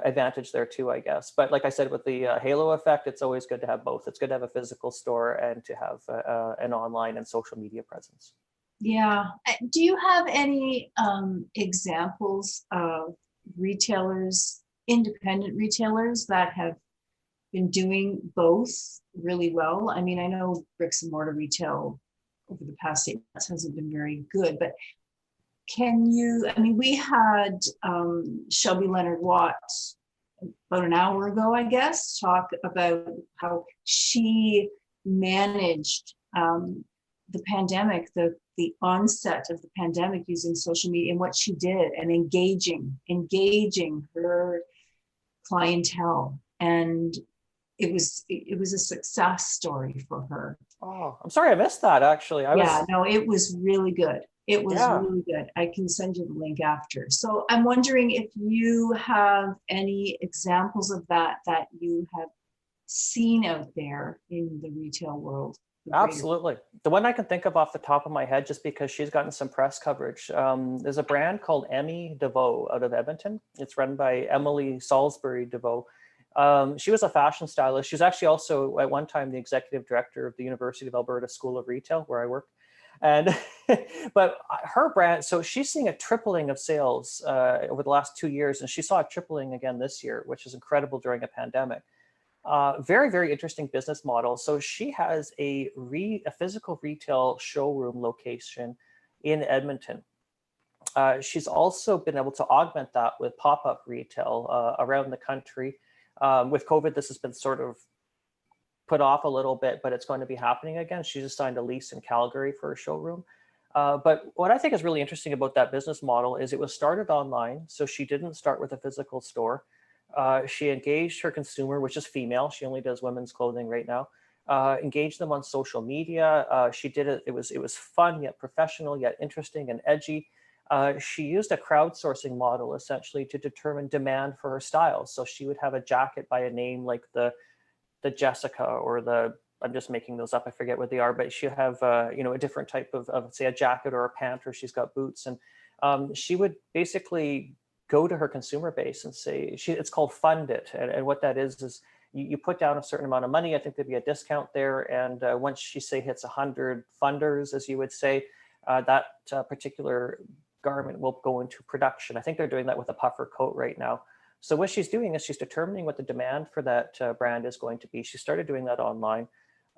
advantage there too, I guess. But like I said, with the halo effect, it's always good to have both. It's good to have a physical store and to have an online and social media presence. Yeah. Do you have any examples of retailers, independent retailers, that have been doing both really well? I mean, I know bricks and mortar retail over the past 8 months hasn't been very good, but we had Shelby Leonard Watt about an hour ago, I guess, talk about how she managed the pandemic, the onset of the pandemic, using social media, and what she did, and engaging her clientele. And it was a success story for her. Oh, I'm sorry I missed that, actually. It was really good. It was really good. I can send you the link after. So I'm wondering if you have any examples of that you have seen out there in the retail world. Absolutely. The one I can think of off the top of my head, just because she's gotten some press coverage, there's a brand called Emmy DeVoe out of Edmonton. It's run by Emily Salisbury DeVoe. She was a fashion stylist. She was actually also at one time the executive director of the University of Alberta School of Retail, where I work. And but her brand, so she's seeing a tripling of sales over the last 2 years, and she saw a tripling again this year, which is incredible during a pandemic. Very, very interesting business model. So she has a physical retail showroom location in Edmonton. She's also been able to augment that with pop-up retail around the country. With COVID, this has been sort of put off a little bit, but it's going to be happening again. She just signed a lease in Calgary for a showroom. But what I think is really interesting about that business model is it was started online. So she didn't start with a physical store. She engaged her consumer, which is female. She only does women's clothing right now. Engaged them on social media. She did it. It was fun yet professional yet interesting and edgy. She used a crowdsourcing model essentially to determine demand for her styles. So she would have a jacket by a name like the Jessica or the, I'm just making those up, I forget what they are, but she'll have a different type of say a jacket or a pant, or she's got boots, and she would basically go to her consumer base and say, it's called fund it, and what that is you put down a certain amount of money. I think there'd be a discount there, and once she say hits 100 funders, as you would say, that particular garment will go into production. I think they're doing that with a puffer coat right now. So what she's doing is she's determining what the demand for that brand is going to be. She started doing that online.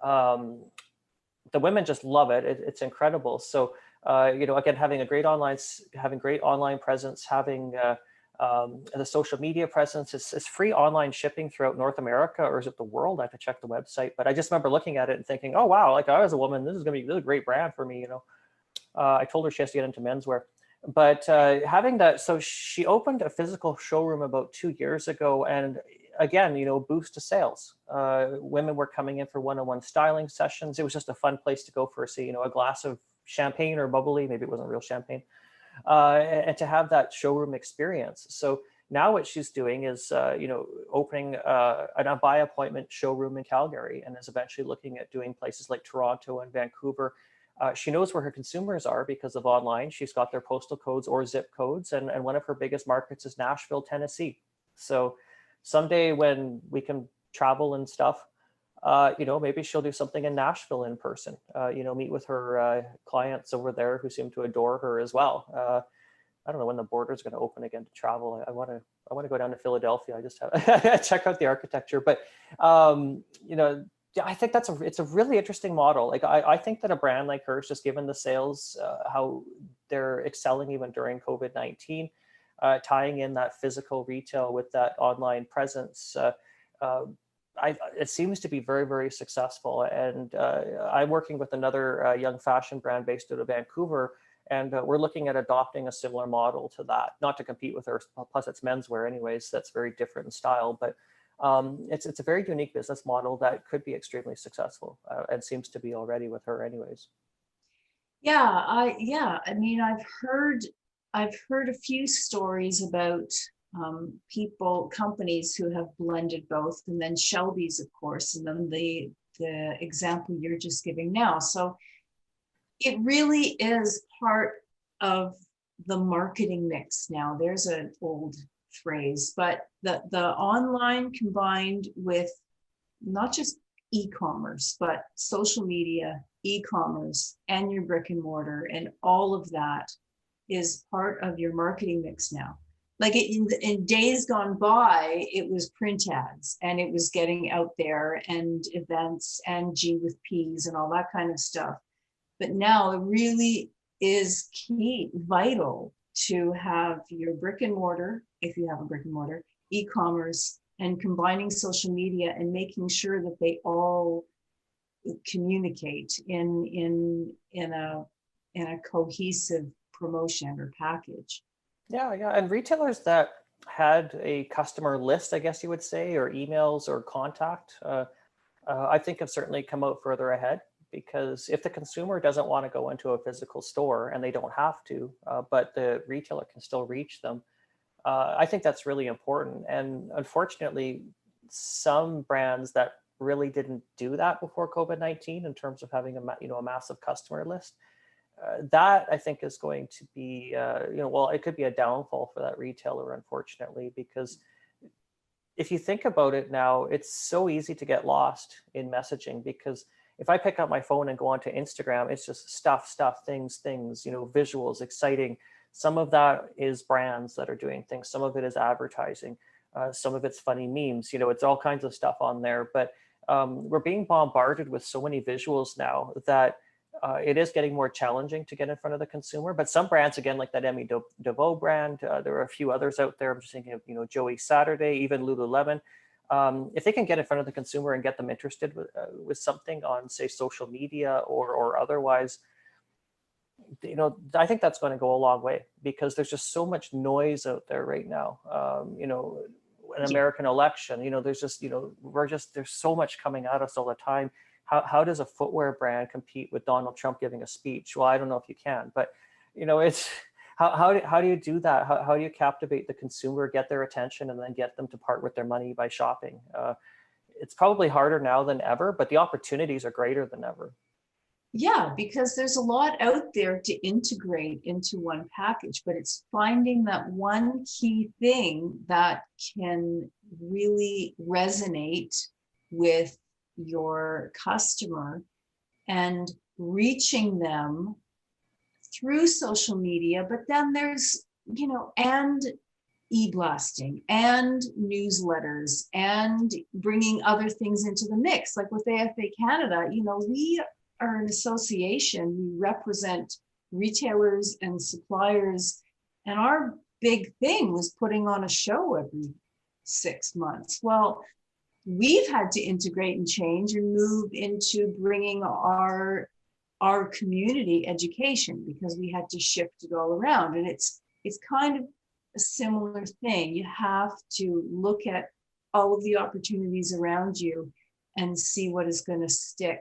The women just love it. It's incredible. So, again, having great online presence, having the social media presence, is free online shipping throughout North America, or is it the world? I have to check the website. But I just remember looking at it and thinking, oh, wow, like I was a woman, this is a great brand for me, I told her she has to get into menswear. But having that, so she opened a physical showroom about 2 years ago, and again, boost to sales. Women were coming in for one-on-one styling sessions. It was just a fun place to go for, say, a glass of champagne or bubbly, maybe it wasn't real champagne, and to have that showroom experience. So now what she's doing is, opening an by appointment showroom in Calgary, and is eventually looking at doing places like Toronto and Vancouver. She knows where her consumers are because of online. She's got their postal codes or zip codes, and one of her biggest markets is Nashville, Tennessee. So someday when we can travel and stuff, maybe she'll do something in Nashville in person, meet with her clients over there who seem to adore her as well. I don't know when the border is going to open again to travel. I want to go down to Philadelphia. I just have check out the architecture, but yeah, I think it's a really interesting model. Like I think that a brand like hers, just given the sales, how they're excelling even during COVID-19, tying in that physical retail with that online presence, it seems to be very, very successful. And I'm working with another young fashion brand based out of Vancouver, and we're looking at adopting a similar model to that, not to compete with her. Plus, it's menswear anyways. That's very different in style, but it's a very unique business model that could be extremely successful, and seems to be already with her anyways. Yeah, I mean, I've heard a few stories about companies who have blended both, and then Shelby's, of course, and then the example you're just giving now. So it really is part of the marketing mix now. There's an old phrase, but the online combined with not just e-commerce, but social media, e-commerce, and your brick and mortar, and all of that is part of your marketing mix now. Like in days gone by, it was print ads, and it was getting out there, and events, and G with P's, and all that kind of stuff. But now it really is key, vital to have your brick and mortar, if you have a brick and mortar, e-commerce, and combining social media and making sure that they all communicate in a cohesive promotion or package. Yeah, and retailers that had a customer list, I guess you would say, or emails or contact, I think have certainly come out further ahead, because if the consumer doesn't want to go into a physical store, and they don't have to, but the retailer can still reach them, I think that's really important. And unfortunately, some brands that really didn't do that before COVID-19 in terms of having a massive customer list, that I think is going to be, it could be a downfall for that retailer, unfortunately, because if you think about it now, it's so easy to get lost in messaging, because if I pick up my phone and go onto Instagram, it's just stuff, things, visuals, exciting. Some of that is brands that are doing things. Some of it is advertising. Some of it's funny memes. It's all kinds of stuff on there. But we're being bombarded with so many visuals now that it is getting more challenging to get in front of the consumer. But some brands, again, like that Emmy DeVoe brand, there are a few others out there. I'm just thinking of, Joey Saturday, even Lululemon. If they can get in front of the consumer and get them interested with something on, say, social media or otherwise, I think that's going to go a long way, because there's just so much noise out there right now. An American election, there's just, there's so much coming at us all the time. How does a footwear brand compete with Donald Trump giving a speech? Well, I don't know if you can, but it's how do you do that? How do you captivate the consumer, get their attention, and then get them to part with their money by shopping? It's probably harder now than ever, but the opportunities are greater than ever. Yeah, because there's a lot out there to integrate into one package, but it's finding that one key thing that can really resonate with your customer and reaching them through social media. But then there's, and e-blasting and newsletters and bringing other things into the mix. Like with AFA Canada, we are an association. We represent retailers and suppliers, and our big thing was putting on a show every 6 months. Well, we've had to integrate and change and move into bringing our community education, because we had to shift it all around. And it's kind of a similar thing. You have to look at all of the opportunities around you and see what is going to stick,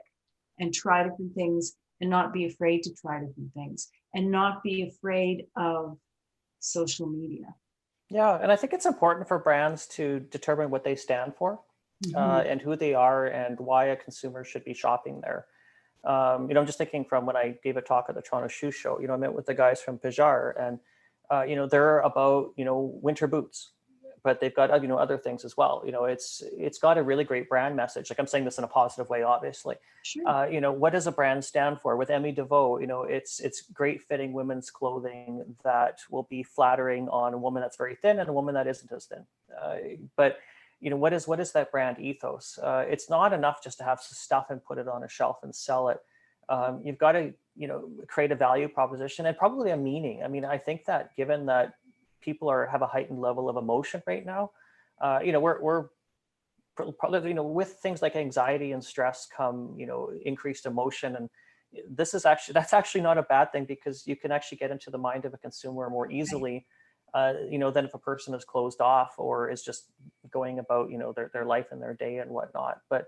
and try different things, and not be afraid to try different things, and not be afraid of social media. Yeah, and I think it's important for brands to determine what they stand for, and who they are, and why a consumer should be shopping there. I'm just thinking from when I gave a talk at the Toronto Shoe Show. I met with the guys from Pajar, and they're about winter boots, but they've got other things as well. It's got a really great brand message. Like, I'm saying this in a positive way, obviously. Sure. What does a brand stand for? With Emmy DeVoe, it's great fitting women's clothing that will be flattering on a woman that's very thin and a woman that isn't as thin. But what is that brand ethos? It's not enough just to have stuff and put it on a shelf and sell it. You've got to create a value proposition and probably a meaning. I mean, I think that given that people have a heightened level of emotion right now, we're probably, with things like anxiety and stress come increased emotion, and that's actually not a bad thing, because you can actually get into the mind of a consumer more easily than if a person is closed off or is just going about their life and their day and whatnot. But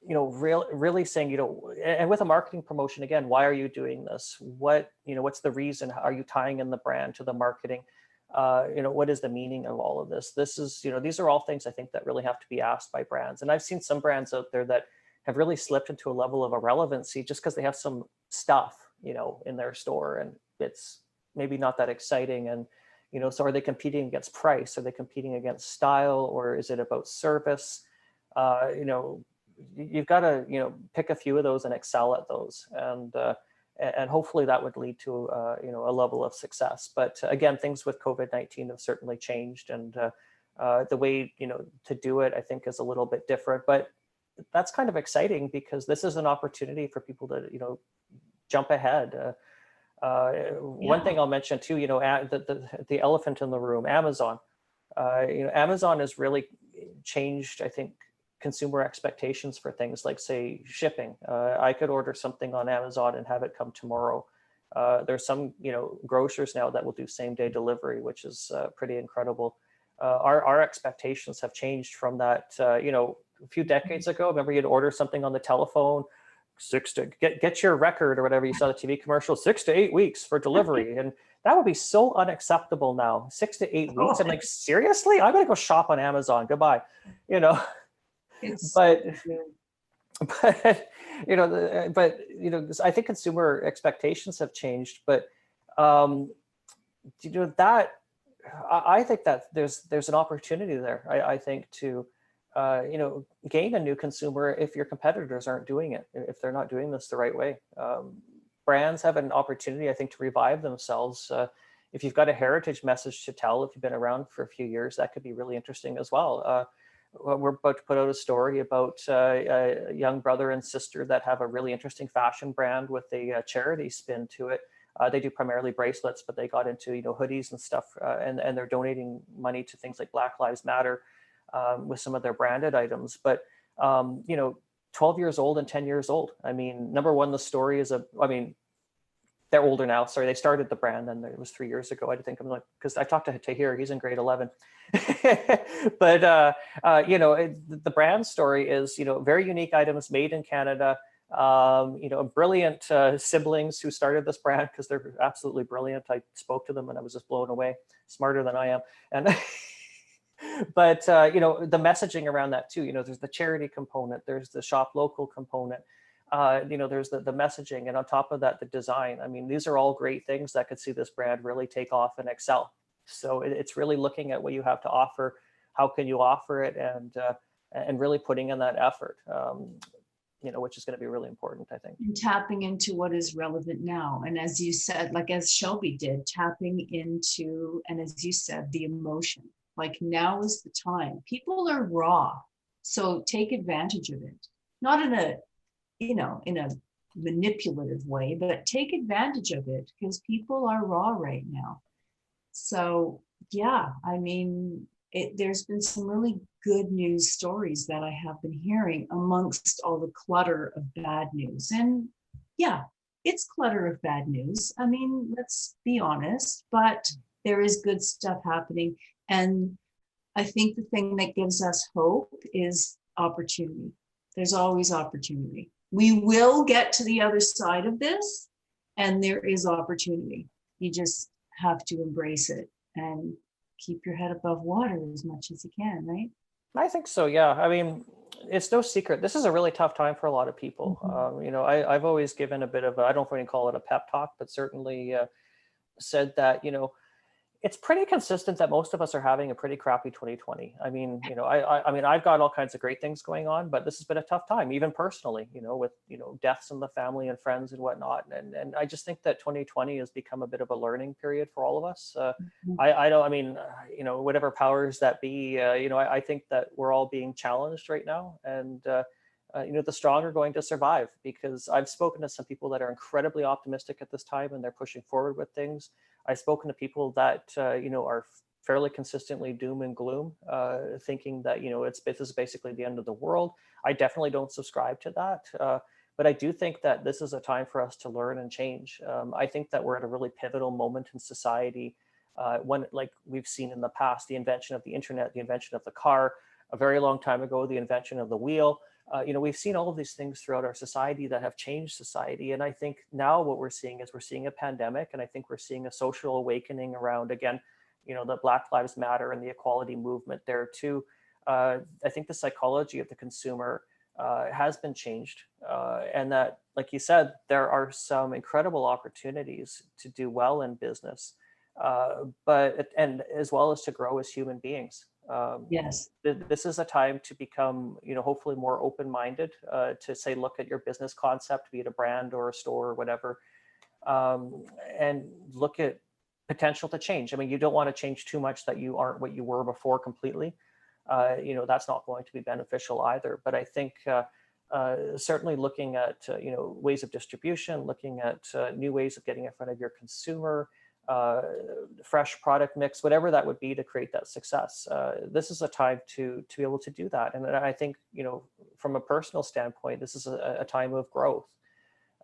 really saying, and with a marketing promotion, again, why are you doing this? What's the reason? Are you tying in the brand to the marketing? What is the meaning of all of this? This is, these are all things I think that really have to be asked by brands. And I've seen some brands out there that have really slipped into a level of irrelevancy just because they have some stuff, in their store, and it's maybe not that exciting. And, so are they competing against price? Are they competing against style? Or is it about service? You've got to pick a few of those and excel at those, and hopefully that would lead to a level of success. But again, things with COVID-19 have certainly changed, and the way to do it, I think, is a little bit different. But that's kind of exciting, because this is an opportunity for people to jump ahead. One thing I'll mention too, the elephant in the room, Amazon. Amazon has really changed, I think, consumer expectations for things like, say, shipping. I could order something on Amazon and have it come tomorrow. There's some, grocers now that will do same-day delivery, which is pretty incredible. Our expectations have changed from that, a few decades ago. Remember, you'd order something on the telephone, get your record or whatever, you saw the TV commercial, 6 to 8 weeks for delivery. And that would be so unacceptable now. 6 to 8 weeks. I'm like, seriously? I'm going to go shop on Amazon. Goodbye. But I think consumer expectations have changed. But that I think that there's an opportunity there. I think to gain a new consumer if your competitors aren't doing it, if they're not doing this the right way. Brands have an opportunity, I think, to revive themselves. If you've got a heritage message to tell, if you've been around for a few years, that could be really interesting as well. We're about to put out a story about a young brother and sister that have a really interesting fashion brand with a charity spin to it. They do primarily bracelets, but they got into hoodies and stuff, and they're donating money to things like Black Lives Matter with some of their branded items. But 12 years old and 10 years old. I mean, number one, the story is they're older now. Sorry, they started the brand, and it was 3 years ago. I think I'm like, because I talked to Tahir, he's in grade 11. But the brand story is, very unique items made in Canada. Brilliant siblings who started this brand, because they're absolutely brilliant. I spoke to them and I was just blown away, smarter than I am. And but the messaging around that too, there's the charity component, there's the shop local component, there's the messaging, and on top of that, the design. I mean, these are all great things that could see this brand really take off and excel. So it's really looking at what you have to offer, how can you offer it, and really putting in that effort, which is going to be really important, I think. And tapping into what is relevant now. And as you said, like as Shelby did, tapping into, and as you said, the emotion. Like now is the time. People are raw, so take advantage of it. Not in a, in a manipulative way, but take advantage of it, because people are raw right now. So yeah, I mean, there's been some really good news stories that I have been hearing amongst all the clutter of bad news. And yeah, it's clutter of bad news. I mean, let's be honest, but there is good stuff happening. And I think the thing that gives us hope is opportunity. There's always opportunity. We will get to the other side of this, and there is opportunity. You just have to embrace it and keep your head above water as much as you can, right? I think so, yeah. I mean, it's no secret. This is a really tough time for a lot of people. I've always given a bit of I don't know if we can call it a pep talk, but certainly said that, it's pretty consistent that most of us are having a pretty crappy 2020. I mean, I've got all kinds of great things going on, but this has been a tough time, even personally, with, deaths in the family and friends and whatnot. And I just think that 2020 has become a bit of a learning period for all of us. Whatever powers that be, I think that we're all being challenged right now. And, the strong are going to survive, because I've spoken to some people that are incredibly optimistic at this time and they're pushing forward with things. I've spoken to people that, are fairly consistently doom and gloom, thinking that, this is basically the end of the world. I definitely don't subscribe to that. But I do think that this is a time for us to learn and change. I think that we're at a really pivotal moment in society, when, like we've seen in the past, the invention of the internet, the invention of the car, a very long time ago, the invention of the wheel. We've seen all of these things throughout our society that have changed society. And I think now what we're seeing is we're seeing a pandemic, and I think we're seeing a social awakening around, again, the Black Lives Matter and the equality movement there too. I think the psychology of the consumer has been changed. And that, like you said, there are some incredible opportunities to do well in business, and as well as to grow as human beings. Yes. This is a time to become, hopefully more open-minded, to say, look at your business concept, be it a brand or a store or whatever, and look at potential to change. I mean, you don't want to change too much that you aren't what you were before completely. That's not going to be beneficial either. But I think certainly looking at, ways of distribution, looking at new ways of getting in front of your consumer, fresh product mix, whatever that would be to create that success. This is a time to be able to do that. And I think, from a personal standpoint, this is a time of growth.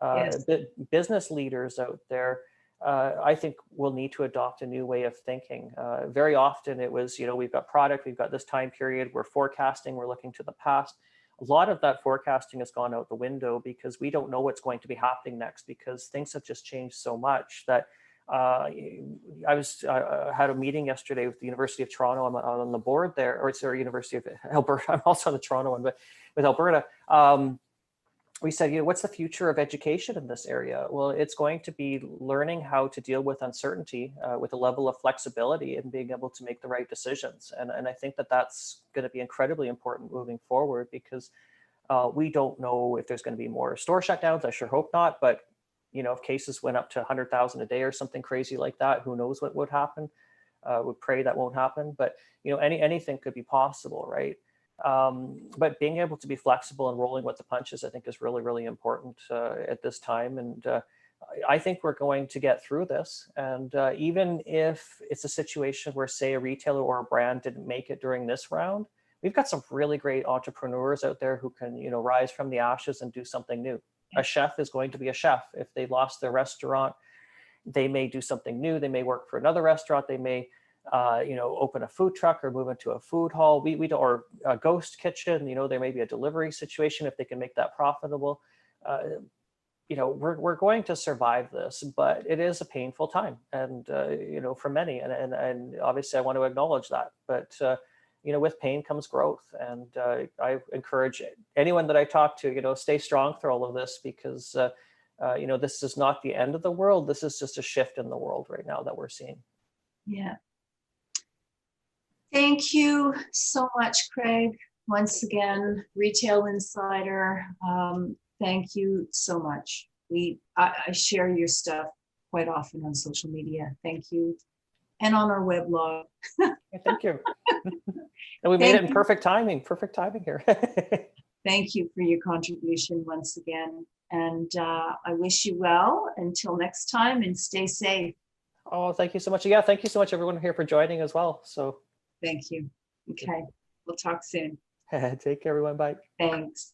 Yes. Business leaders out there, I think, will need to adopt a new way of thinking. Very often it was, we've got product, we've got this time period, we're forecasting, we're looking to the past. A lot of that forecasting has gone out the window, because we don't know what's going to be happening next, because things have just changed so much that I had a meeting yesterday with the University of Toronto. I'm on the board there, or it's the University of Alberta. I'm also on the Toronto one, but with Alberta, we said, what's the future of education in this area? Well, it's going to be learning how to deal with uncertainty with a level of flexibility and being able to make the right decisions. And I think that that's going to be incredibly important moving forward, because we don't know if there's going to be more store shutdowns. I sure hope not, but if cases went up to 100,000 a day or something crazy like that, who knows what would happen? Would pray that won't happen, but anything could be possible, right? But being able to be flexible and rolling with the punches, I think, is really, really important at this time. And I think we're going to get through this. And even if it's a situation where, say, a retailer or a brand didn't make it during this round, we've got some really great entrepreneurs out there who can, rise from the ashes and do something new. A chef is going to be a chef. If they lost their restaurant, they may do something new. They may work for another restaurant. They may, open a food truck or move into a food hall. We don't, or a ghost kitchen. There may be a delivery situation if they can make that profitable. We're going to survive this, but it is a painful time, and for many, and obviously I want to acknowledge that. But with pain comes growth, and I encourage anyone that I talk to, stay strong through all of this, because this is not the end of the world. This is just a shift in the world right now that we're seeing. Yeah. Thank you so much, Craig. Once again, Retail Insider. Thank you so much. I share your stuff quite often on social media. Thank you. And on our weblog. Thank you. And we made it in perfect timing here. Thank you for your contribution once again. And I wish you well until next time, and stay safe. Oh, thank you so much. Yeah, thank you so much everyone here for joining as well. So thank you. Okay, we'll talk soon. take care everyone. Bye. Thanks.